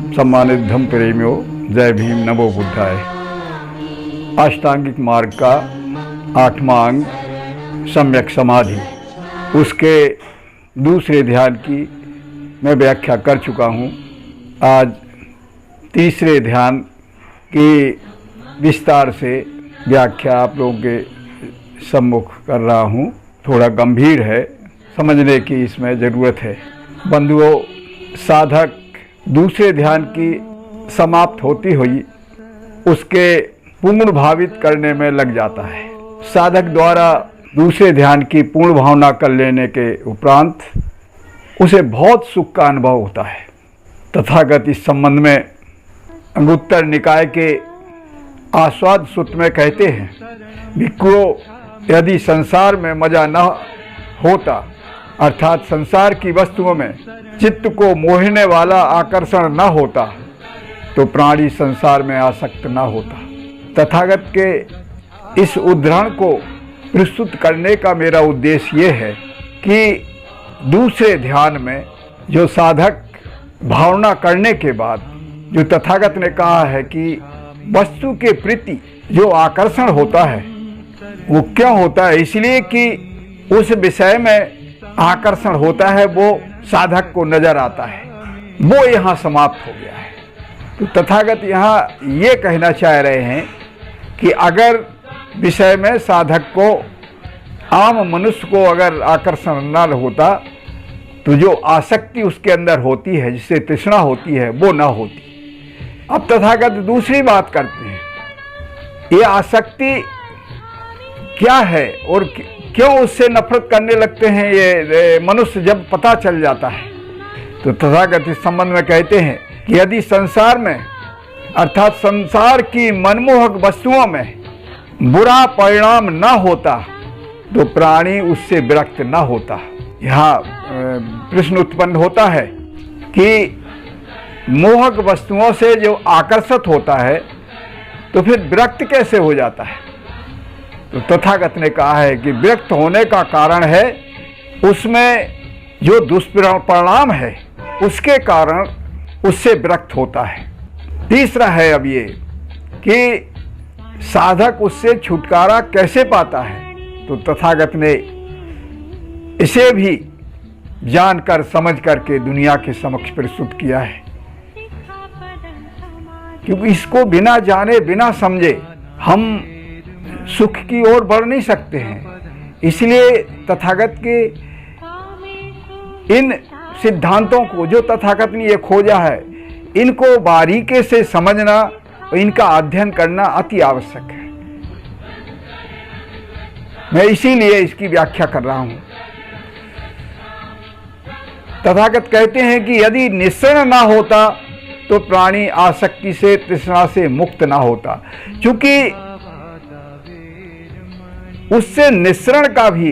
सम्मानित धम्म प्रेमियों, जय भीम, नमो बुद्धाय। अष्टांगिक मार्ग का 8वां अंग सम्यक समाधि, उसके दूसरे ध्यान की मैं व्याख्या कर चुका हूँ। आज तीसरे ध्यान की विस्तार से व्याख्या आप लोगों के सम्मुख कर रहा हूँ। थोड़ा गंभीर है, समझने की इसमें ज़रूरत है। बंधुओं, साधक दूसरे ध्यान की समाप्त होती हुई उसके पूर्ण भावित करने में लग जाता है। साधक द्वारा दूसरे ध्यान की पूर्ण भावना कर लेने के उपरांत उसे बहुत सुख का अनुभव होता है। तथागत इस संबंध में अंगुत्तर निकाय के आस्वाद सूत्र में कहते हैं, भिक्षुओं, यदि संसार में मजा न होता, अर्थात संसार की वस्तुओं में चित्त को मोहने वाला आकर्षण न होता, तो प्राणी संसार में आसक्त न होता। तथागत के इस उद्धरण को प्रस्तुत करने का मेरा उद्देश्य ये है कि दूसरे ध्यान में जो साधक भावना करने के बाद जो तथागत ने कहा है कि वस्तु के प्रति जो आकर्षण होता है वो क्यों होता है? इसलिए कि उस विषय में आकर्षण होता है, वो साधक को नजर आता है, वो यहाँ समाप्त हो गया है। तो तथागत यहाँ ये कहना चाह रहे हैं कि अगर विषय में साधक को, आम मनुष्य को अगर आकर्षण न होता, तो जो आसक्ति उसके अंदर होती है, जिससे तृष्णा होती है, वो न होती। अब तथागत दूसरी बात करते हैं, ये आसक्ति क्या है और क्यों उससे नफरत करने लगते हैं ये मनुष्य जब पता चल जाता है। तो तथागत इस संबंध में कहते हैं कि यदि संसार में, अर्थात संसार की मनमोहक वस्तुओं में बुरा परिणाम न होता, तो प्राणी उससे विरक्त न होता। यहाँ प्रश्न उत्पन्न होता है कि मोहक वस्तुओं से जो आकर्षित होता है, तो फिर विरक्त कैसे हो जाता है? तो तथागत ने कहा है कि विरक्त होने का कारण है उसमें जो दुष्परिणाम है, उसके कारण उससे विरक्त होता है। तीसरा है अब ये कि साधक उससे छुटकारा कैसे पाता है। तो तथागत ने इसे भी जानकर समझ करके दुनिया के समक्ष प्रस्तुत किया है, क्योंकि इसको बिना जाने बिना समझे हम सुख की ओर बढ़ नहीं सकते हैं। इसलिए तथागत के इन सिद्धांतों को जो तथागत ने ये खोजा है, इनको बारीकी से समझना और इनका अध्ययन करना अति आवश्यक है। मैं इसीलिए इसकी व्याख्या कर रहा हूं। तथागत कहते हैं कि यदि निश्चय ना होता, तो प्राणी आसक्ति से, तृष्णा से मुक्त ना होता। क्योंकि उससे निस्सरण का भी,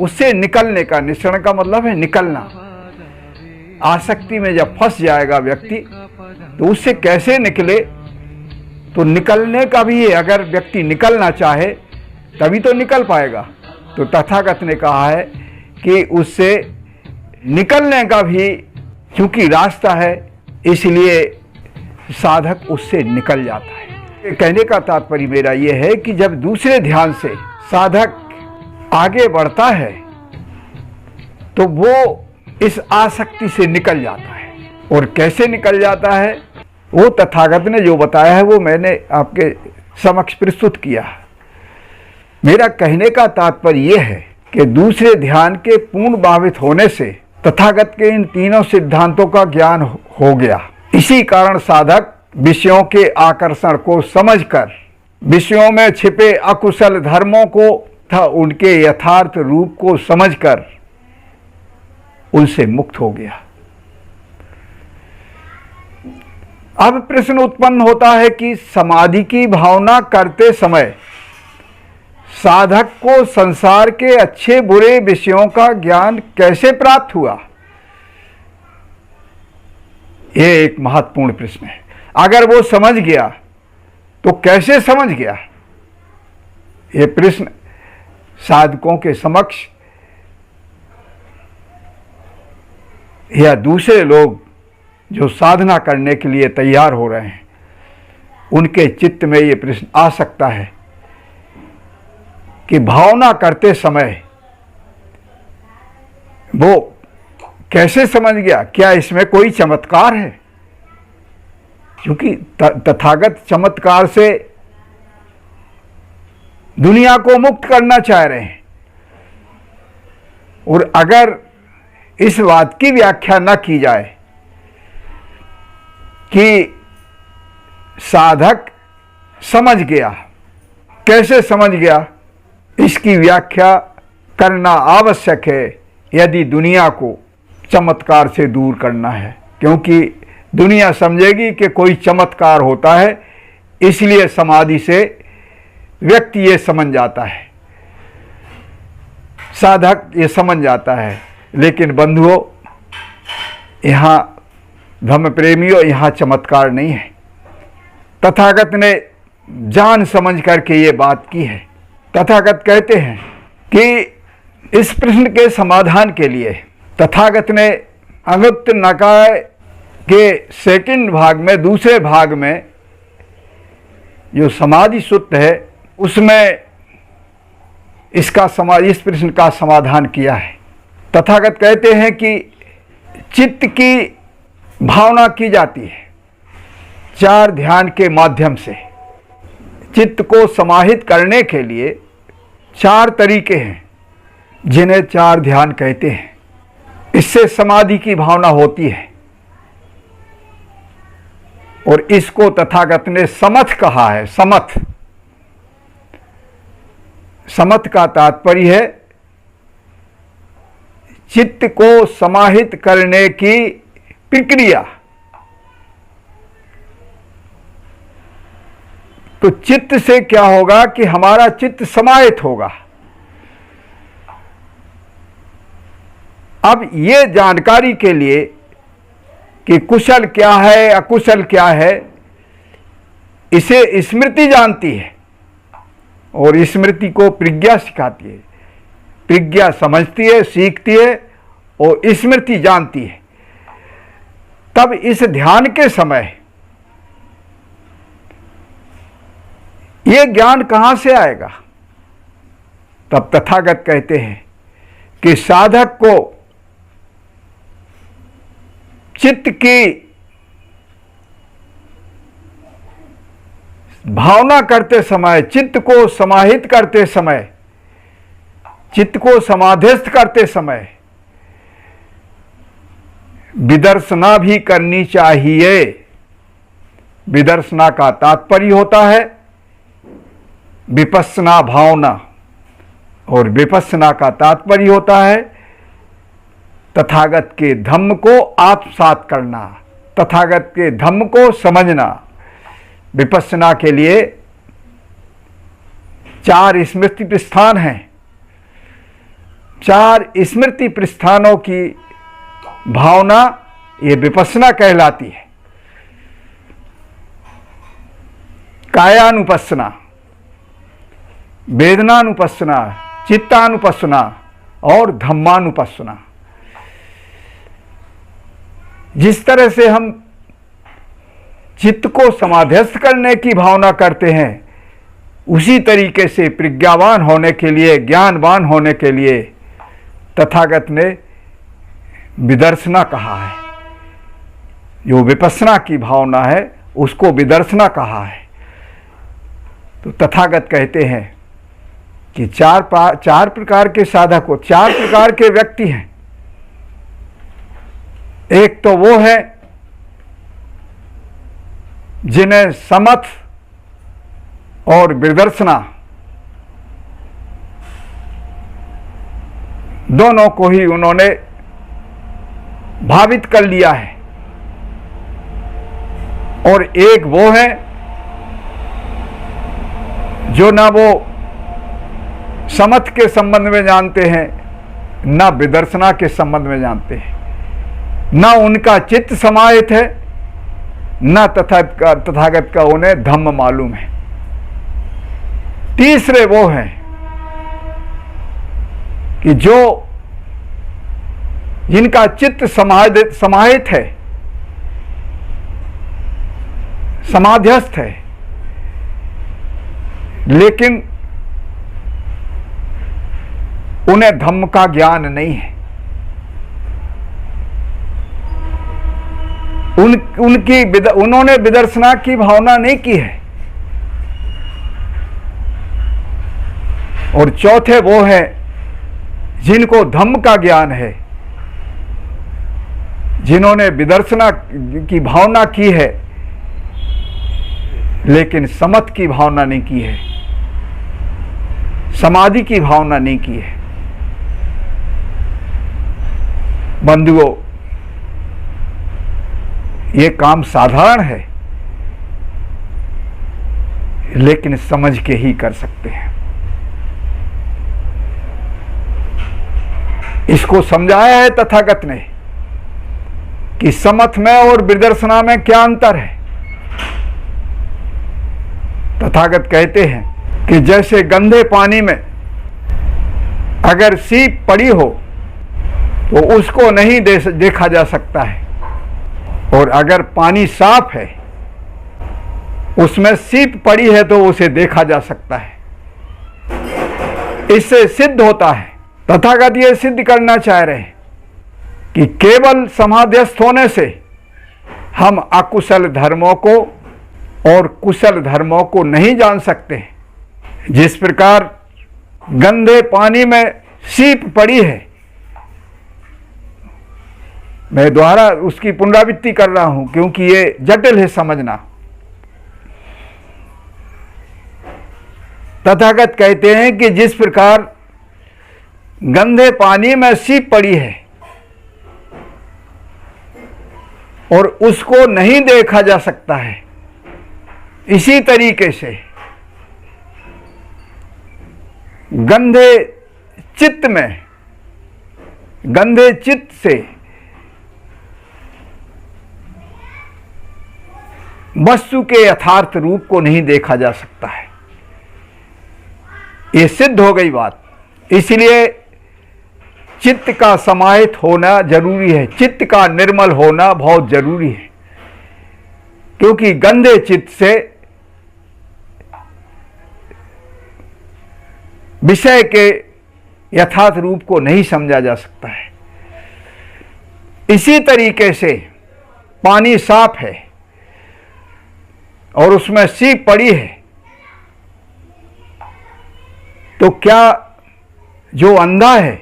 उससे निकलने का, निस्सरण का मतलब है निकलना। आसक्ति में जब फंस जाएगा व्यक्ति, तो उससे कैसे निकले? तो निकलने का भी है, अगर व्यक्ति निकलना चाहे तभी तो निकल पाएगा। तो तथागत ने कहा है कि उससे निकलने का भी क्योंकि रास्ता है, इसलिए साधक उससे निकल जाता है। कहने का तात्पर्य मेरा यह है कि जब दूसरे ध्यान से साधक आगे बढ़ता है, तो वो इस आसक्ति से निकल जाता है। और कैसे निकल जाता है, वो तथागत ने जो बताया है वो मैंने आपके समक्ष प्रस्तुत किया। मेरा कहने का तात्पर्य यह है कि दूसरे ध्यान के पूर्ण भावित होने से तथागत के इन तीनों सिद्धांतों का ज्ञान हो गया। इसी कारण साधक विषयों के आकर्षण को समझकर, विषयों में छिपे अकुशल धर्मों को तथा उनके यथार्थ रूप को समझकर उनसे मुक्त हो गया। अब प्रश्न उत्पन्न होता है कि समाधि की भावना करते समय साधक को संसार के अच्छे बुरे विषयों का ज्ञान कैसे प्राप्त हुआ? यह एक महत्वपूर्ण प्रश्न है। अगर वो समझ गया तो कैसे समझ गया? ये प्रश्न साधकों के समक्ष या दूसरे लोग जो साधना करने के लिए तैयार हो रहे हैं, उनके चित्त में ये प्रश्न आ सकता है कि भावना करते समय वो कैसे समझ गया, क्या इसमें कोई चमत्कार है? क्योंकि तथागत चमत्कार से दुनिया को मुक्त करना चाह रहे हैं, और अगर इस बात की व्याख्या न की जाए कि साधक समझ गया, कैसे समझ गया, इसकी व्याख्या करना आवश्यक है यदि दुनिया को चमत्कार से दूर करना है। क्योंकि दुनिया समझेगी कि कोई चमत्कार होता है, इसलिए समाधि से व्यक्ति ये समझ जाता है, साधक ये समझ जाता है। लेकिन बंधुओं, यहाँ धर्म प्रेमियों, यहाँ चमत्कार नहीं है। तथागत ने जान समझ करके ये बात की है। तथागत कहते हैं कि इस प्रश्न के समाधान के लिए तथागत ने अंगुत्तर निकाय के सेकंड भाग में, दूसरे भाग में जो समाधि सूत्र है, उसमें इस प्रश्न का समाधान किया है। तथागत कहते हैं कि चित्त की भावना की जाती है 4 ध्यान के माध्यम से। चित्त को समाहित करने के लिए 4 तरीके हैं, जिन्हें 4 ध्यान कहते हैं। इससे समाधि की भावना होती है, और इसको तथागत ने समथ कहा है। समथ, समथ का तात्पर्य है चित्त को समाहित करने की प्रक्रिया। तो चित्त से क्या होगा कि हमारा चित्त समाहित होगा। अब ये जानकारी के लिए कि कुशल क्या है, अकुशल क्या है, इसे स्मृति जानती है, और स्मृति को प्रज्ञा सिखाती है। प्रज्ञा समझती है, सीखती है, और स्मृति जानती है। तब इस ध्यान के समय ये ज्ञान कहां से आएगा? तब तथागत कहते हैं कि साधक को चित्त की भावना करते समय, चित्त को समाहित करते समय, चित्त को समाधिस्थ करते समय विदर्शना भी करनी चाहिए। विदर्शना का तात्पर्य होता है विपस्सना भावना, और विपस्सना का तात्पर्य होता है तथागत के धम्म को आत्मसात करना, तथागत के धम्म को समझना। विपस्सना के लिए 4 स्मृति प्रस्थान हैं। 4 स्मृति प्रस्थानों की भावना ये विपस्सना कहलाती है। कायानुपस्सना, वेदनानुपस्सना, चित्तानुपस्सना और धम्मानुपस्सना। जिस तरह से हम चित्त को समाधिस्थ करने की भावना करते हैं, उसी तरीके से प्रज्ञावान होने के लिए, ज्ञानवान होने के लिए तथागत ने विदर्शना कहा है। जो विपस्सना की भावना है उसको विदर्शना कहा है। तो तथागत कहते हैं कि 4 प्रकार के साधक हो, 4 प्रकार के व्यक्ति हैं। एक तो वो है जिन्हें समथ और विदर्शना दोनों को ही उन्होंने भावित कर लिया है, और एक वो है जो ना वो समथ के संबंध में जानते हैं, ना विदर्शना के संबंध में जानते हैं, ना उनका चित्त समाहित है, ना तथागत का उन्हें धम्म मालूम है। तीसरे वो हैं कि जिनका चित्त समाहित है, समाध्यस्थ है, लेकिन उन्हें धम्म का ज्ञान नहीं है। उन्होंने विदर्शना की भावना नहीं की है। और चौथे वो है जिनको धम्म का ज्ञान है, जिन्होंने विदर्शना की भावना की है लेकिन समत की भावना नहीं की है, समाधि की भावना नहीं की है। बंधुओं, ये काम साधारण है, लेकिन समझ के ही कर सकते हैं। इसको समझाया है तथागत ने कि समथ में और विदर्शना में क्या अंतर है। तथागत कहते हैं कि जैसे गंदे पानी में अगर सीप पड़ी हो तो उसको नहीं देखा जा सकता है, और अगर पानी साफ है उसमें सीप पड़ी है तो उसे देखा जा सकता है। इससे सिद्ध होता है, तथागत ये सिद्ध करना चाह रहे हैं कि केवल समाध्यस्थ होने से हम अकुशल धर्मों को और कुशल धर्मों को नहीं जान सकते। जिस प्रकार गंदे पानी में सीप पड़ी है, मैं दोबारा उसकी पुनरावृत्ति कर रहा हूं क्योंकि ये जटिल है समझना। तथागत कहते हैं कि जिस प्रकार गंदे पानी में सीप पड़ी है और उसको नहीं देखा जा सकता है, इसी तरीके से गंदे चित्त में, गंदे चित्त से वस्तु के यथार्थ रूप को नहीं देखा जा सकता है। ये सिद्ध हो गई बात। इसलिए चित्त का समाहित होना जरूरी है, चित्त का निर्मल होना बहुत जरूरी है, क्योंकि गंदे चित्त से विषय के यथार्थ रूप को नहीं समझा जा सकता है। इसी तरीके से पानी साफ है और उसमें सीप पड़ी है, तो क्या जो अंधा है,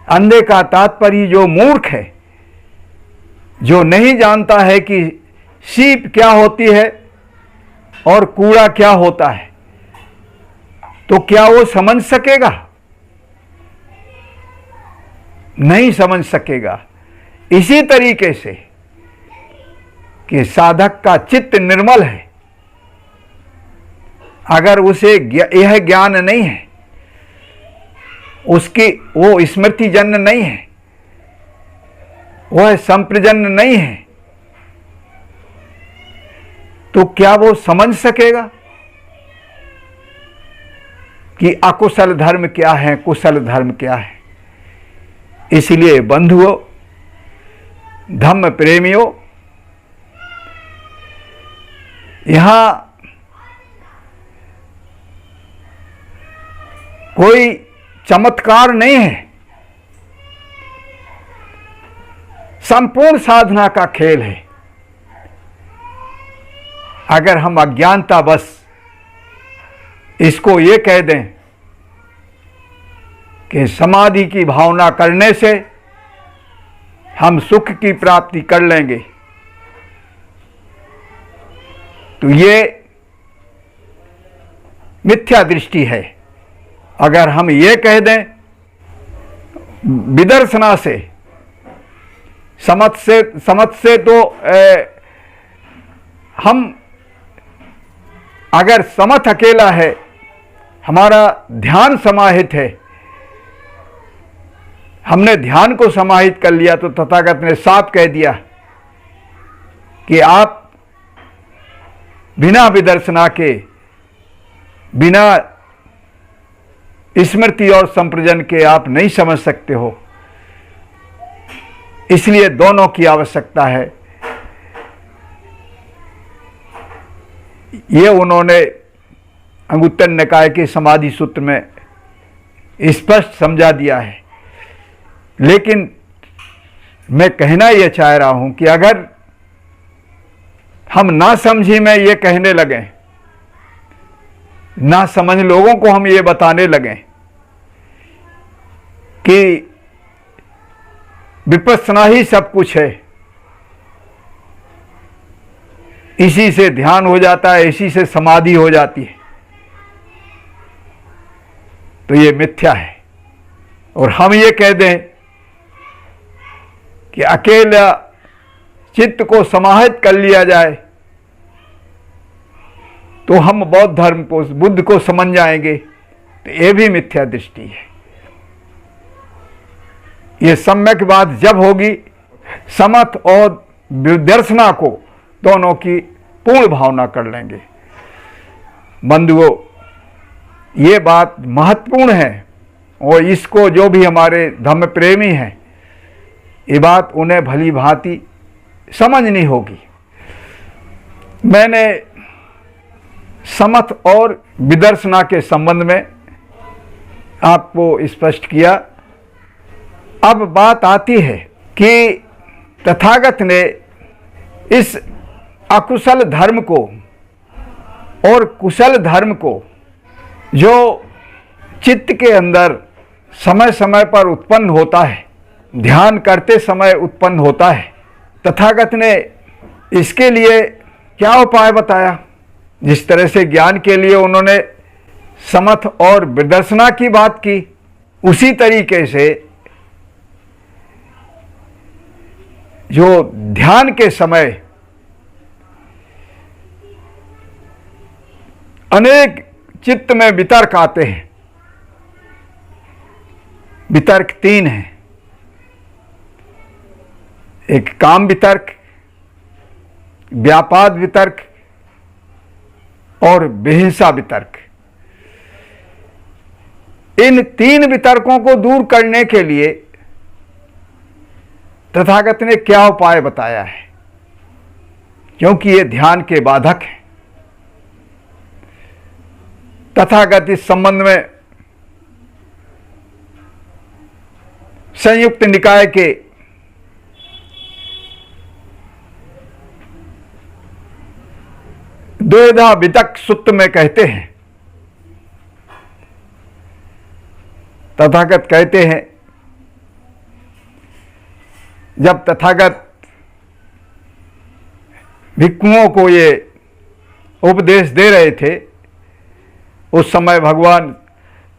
अंधे का तात्पर्य जो मूर्ख है, जो नहीं जानता है कि सीप क्या होती है और कूड़ा क्या होता है, तो क्या वो समझ सकेगा? नहीं समझ सकेगा। इसी तरीके से कि साधक का चित्त निर्मल है, अगर उसे यह ज्ञान नहीं है, उसकी वो स्मृति जन्य नहीं है, वह संप्रजन्य नहीं है, तो क्या वो समझ सकेगा कि अकुशल धर्म क्या है, कुशल धर्म क्या है? इसलिए बंधुओं, धम्म प्रेमियों, यहां कोई चमत्कार नहीं है, संपूर्ण साधना का खेल है। अगर हम अज्ञानता बस इसको ये कह दें कि समाधि की भावना करने से हम सुख की प्राप्ति कर लेंगे, तो ये मिथ्या दृष्टि है। अगर हम ये कह दें विदर्शना से, समझ से तो हम अगर समथ अकेला है, हमारा ध्यान समाहित है, हमने ध्यान को समाहित कर लिया, तो तथागत ने साफ कह दिया कि आप बिना विदर्शना के, बिना स्मृति और संप्रजन के आप नहीं समझ सकते हो। इसलिए दोनों की आवश्यकता है। ये उन्होंने अंगुत्तर निकाय के समाधि सूत्र में स्पष्ट समझा दिया है। लेकिन मैं कहना यह चाह रहा हूं कि अगर हम ना समझी में ये कहने लगें, ना समझ लोगों को हम ये बताने लगें कि विपश्यना ही सब कुछ है, इसी से ध्यान हो जाता है, इसी से समाधि हो जाती है, तो ये मिथ्या है। और हम ये कह दें कि अकेला चित्त को समाहित कर लिया जाए तो हम बौद्ध धर्म को, बुद्ध को समझ जाएंगे, तो ये भी मिथ्या दृष्टि है। ये सम्यक बात जब होगी, समथ और विदर्शना को दोनों की पूर्ण भावना कर लेंगे। बंधुओं, ये बात महत्वपूर्ण है और इसको जो भी हमारे धर्म प्रेमी हैं, ये बात उन्हें भली भांति समझनी होगी। मैंने समथ और विदर्शना के संबंध में आपको स्पष्ट किया। अब बात आती है कि तथागत ने इस अकुशल धर्म को और कुशल धर्म को, जो चित्त के अंदर समय समय पर उत्पन्न होता है, ध्यान करते समय उत्पन्न होता है, तथागत ने इसके लिए क्या उपाय बताया। जिस तरह से ज्ञान के लिए उन्होंने समथ और विदर्शना की बात की, उसी तरीके से जो ध्यान के समय अनेक चित्त में वितर्क आते हैं, वितर्क तीन हैं, एक काम वितर्क, व्यापाद वितर्क और विहिंसा वितर्क। इन तीन वितर्कों को दूर करने के लिए तथागत ने क्या उपाय बताया है, क्योंकि ये ध्यान के बाधक हैं। तथागत इस संबंध में संयुक्त निकाय के द्वेधा वितक सूत्र में कहते हैं, तथागत कहते हैं, जब तथागत भिक्षुओं को ये उपदेश दे रहे थे, उस समय भगवान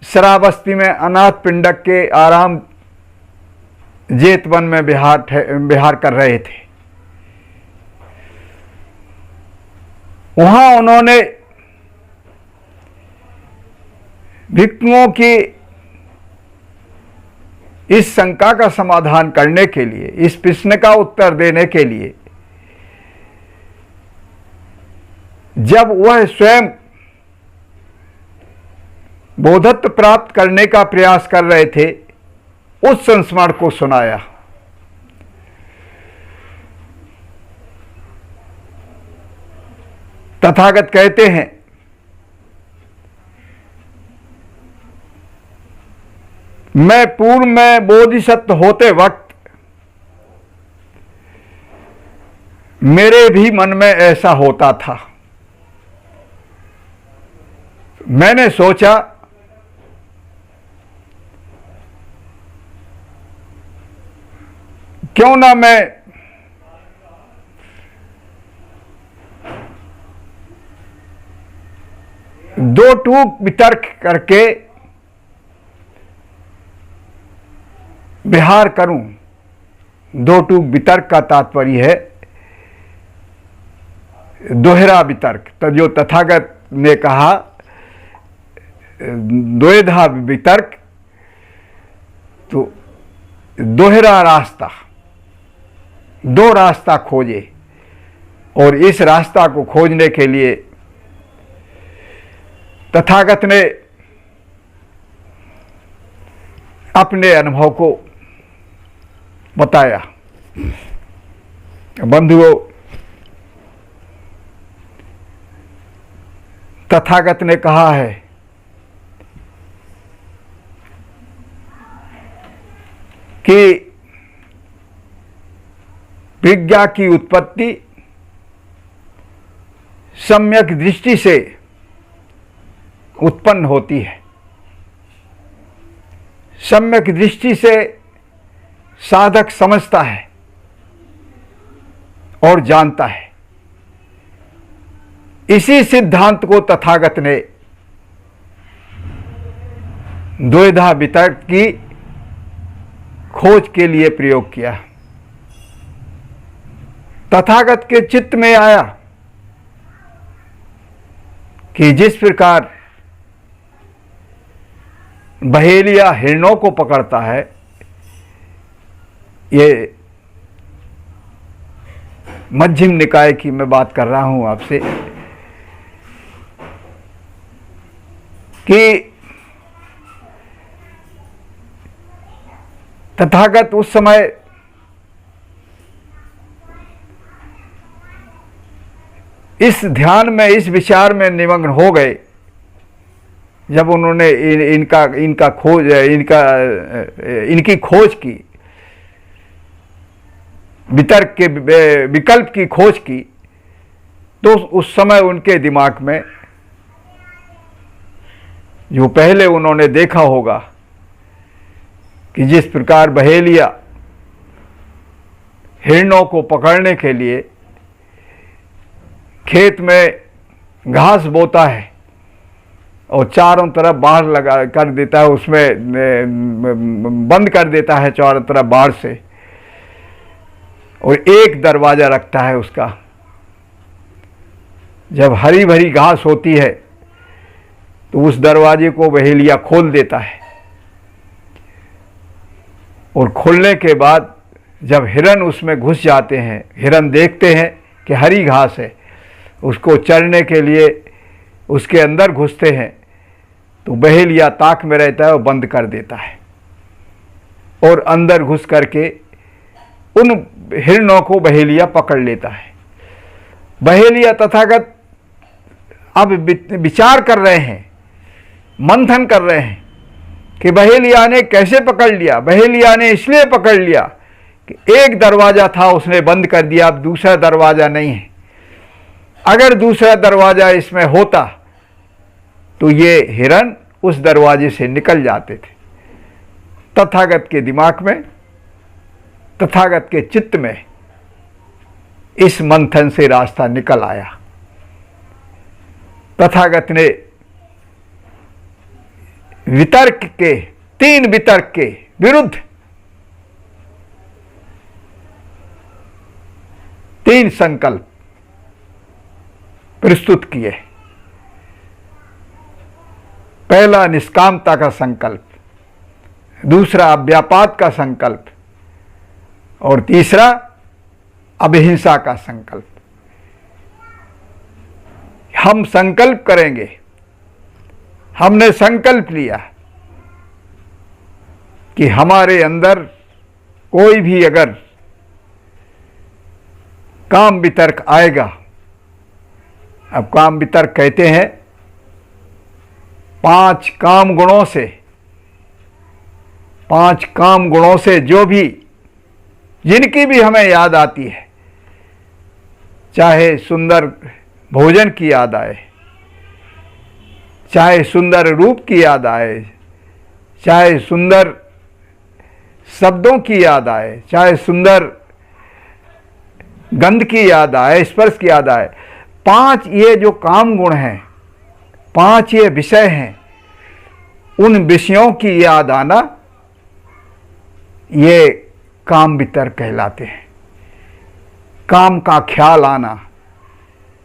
शराबस्ती में अनाथ पिंडक के आराम जेतवन में विहार कर रहे थे। वहां उन्होंने भिक्षुओं की इस शंका का समाधान करने के लिए, इस प्रश्न का उत्तर देने के लिए, जब वह स्वयं बोधत्व प्राप्त करने का प्रयास कर रहे थे, उस संस्मरण को सुनाया। तथागत कहते हैं, मैं पूर्व में बोधिसत्व होते वक्त मेरे भी मन में ऐसा होता था। मैंने सोचा क्यों ना मैं दो टूक वितर्क करके विहार करूं। दो टूक वितर्क का तात्पर्य है दोहरा वितर्क। तो जो तथागत ने कहा द्वेधा वितर्क, तो दोहरा रास्ता, दो रास्ता खोजे, और इस रास्ता को खोजने के लिए तथागत ने अपने अनुभव को बताया। बंधुओं, तथागत ने कहा है कि विज्ञा की उत्पत्ति सम्यक दृष्टि से उत्पन्न होती है। सम्यक दृष्टि से साधक समझता है और जानता है। इसी सिद्धांत को तथागत ने द्वैधा वितर्क की खोज के लिए प्रयोग किया। तथागत के चित्त में आया कि जिस प्रकार बहेलिया हिरणों को पकड़ता है, ये मध्यम निकाय की मैं बात कर रहा हूं आपसे, कि तथागत उस समय इस ध्यान में, इस विचार में निमग्न हो गए जब उन्होंने इनकी खोज की, वितर्क के विकल्प की खोज की, तो उस समय उनके दिमाग में जो पहले उन्होंने देखा होगा कि जिस प्रकार बहेलिया हिरणों को पकड़ने के लिए खेत में घास बोता है और चारों तरफ बाढ़ लगा कर देता है, उसमें बंद कर देता है चारों तरफ बाढ़ से, और एक दरवाजा रखता है उसका। जब हरी भरी घास होती है तो उस दरवाजे को बहेलिया खोल देता है, और खोलने के बाद जब हिरन उसमें घुस जाते हैं, हिरन देखते हैं कि हरी घास है, उसको चरने के लिए उसके अंदर घुसते हैं, तो बहेलिया ताक में रहता है और बंद कर देता है, और अंदर घुस करके उन हिरणों को बहेलिया पकड़ लेता है। बहेलिया तथागत अब विचार कर रहे हैं, मंथन कर रहे हैं कि बहेलिया ने कैसे पकड़ लिया। बहेलिया ने इसलिए पकड़ लिया कि एक दरवाजा था, उसने बंद कर दिया, अब दूसरा दरवाजा नहीं है। अगर दूसरा दरवाजा इसमें होता तो ये हिरन उस दरवाजे से निकल जाते थे। तथागत के दिमाग में, तथागत के चित्त में इस मंथन से रास्ता निकल आया। तथागत ने वितर्क के, तीन वितर्क के विरुद्ध तीन संकल्प प्रस्तुत किए। पहला निष्कामता का संकल्प, दूसरा अव्यापात का संकल्प, और तीसरा अभिहिंसा का संकल्प। हम संकल्प करेंगे, हमने संकल्प लिया कि हमारे अंदर कोई भी अगर काम वितर्क आएगा, अब काम वितर्क कहते हैं 5 काम गुणों से, 5 काम गुणों से जो भी, जिनकी भी हमें याद आती है, चाहे सुंदर भोजन की याद आए, चाहे सुंदर रूप की याद आए, चाहे सुंदर शब्दों की याद आए, चाहे सुंदर गंध की याद आए, स्पर्श की याद आए, 5 ये जो काम गुण हैं, 5 ये विषय हैं, उन विषयों की याद आना, ये काम वितर्क कहलाते हैं। काम का ख्याल आना,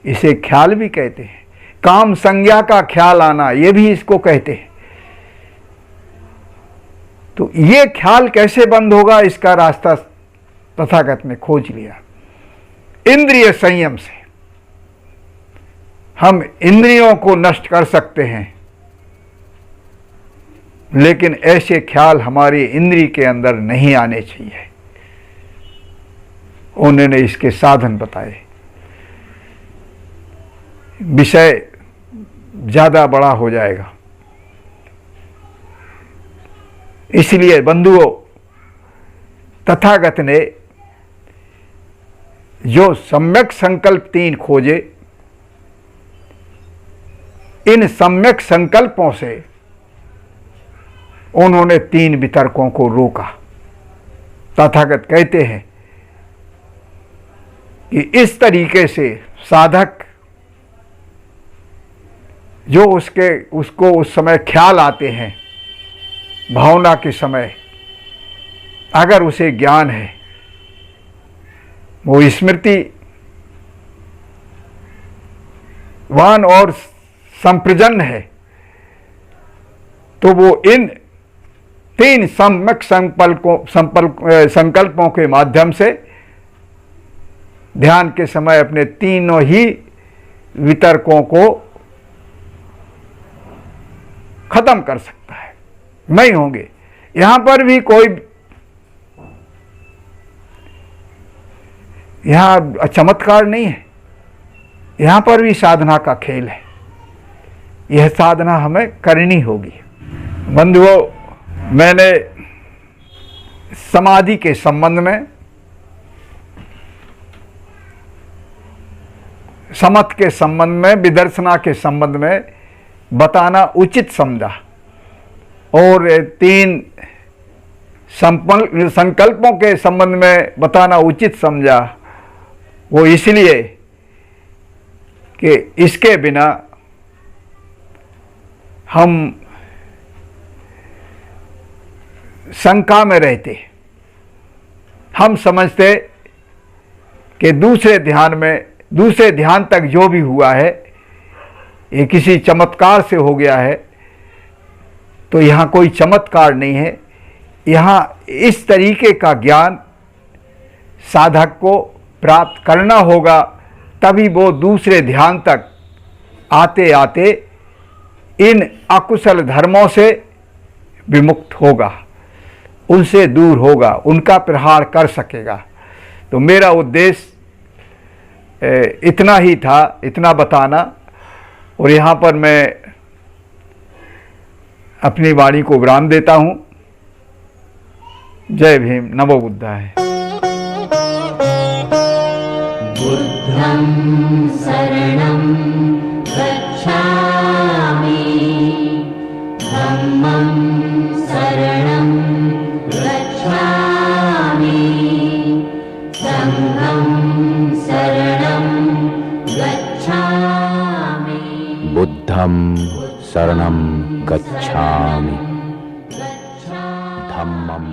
इसे ख्याल भी कहते हैं। काम संज्ञा का ख्याल आना, ये भी इसको कहते हैं। तो ये ख्याल कैसे बंद होगा, इसका रास्ता तथागत ने खोज लिया। इंद्रिय संयम से हम इंद्रियों को नष्ट कर सकते हैं, लेकिन ऐसे ख्याल हमारी इंद्रिय के अंदर नहीं आने चाहिए। उन्होंने इसके साधन बताए। विषय ज़्यादा बड़ा हो जाएगा। इसलिए बंधुओं, तथागत ने जो सम्यक संकल्प 3 खोजे, इन सम्यक संकल्पों से उन्होंने 3 वितर्कों को रोका। तथागत कहते हैं कि इस तरीके से साधक जो उसको उस समय ख्याल आते हैं, भावना के समय, अगर उसे ज्ञान है, वो स्मृति वान और संप्रजन है, तो वो इन 3 सम्यक संकल्पों के माध्यम से ध्यान के समय अपने तीनों ही वितर्कों को खत्म कर सकता है, नहीं होंगे। यहां पर भी कोई यहां चमत्कार नहीं है, यहां पर भी साधना का खेल है। यह साधना हमें करनी होगी। बंधुओं, मैंने समाधि के संबंध में, समत के संबंध में, विदर्शना के संबंध में बताना उचित समझा, और 3 संकल्पों के संबंध में बताना उचित समझा। वो इसलिए कि इसके बिना हम शंका में रहते। हम समझते कि दूसरे ध्यान तक जो भी हुआ है ये किसी चमत्कार से हो गया है, तो यहाँ कोई चमत्कार नहीं है। यहाँ इस तरीके का ज्ञान साधक को प्राप्त करना होगा, तभी वो दूसरे ध्यान तक आते आते इन अकुशल धर्मों से विमुक्त होगा, उनसे दूर होगा, उनका प्रहार कर सकेगा। तो मेरा उद्देश्य इतना ही था, इतना बताना। और यहाँ पर मैं अपनी वाणी को विराम देता हूँ। जय भीम, नमो बुद्धाय। बुद्धं शरणं गच्छामि, धम्मं शरणं गच्छामि, संघं शरणं गच्छामि। बुद्धं शरणं गच्छामि, धम्मं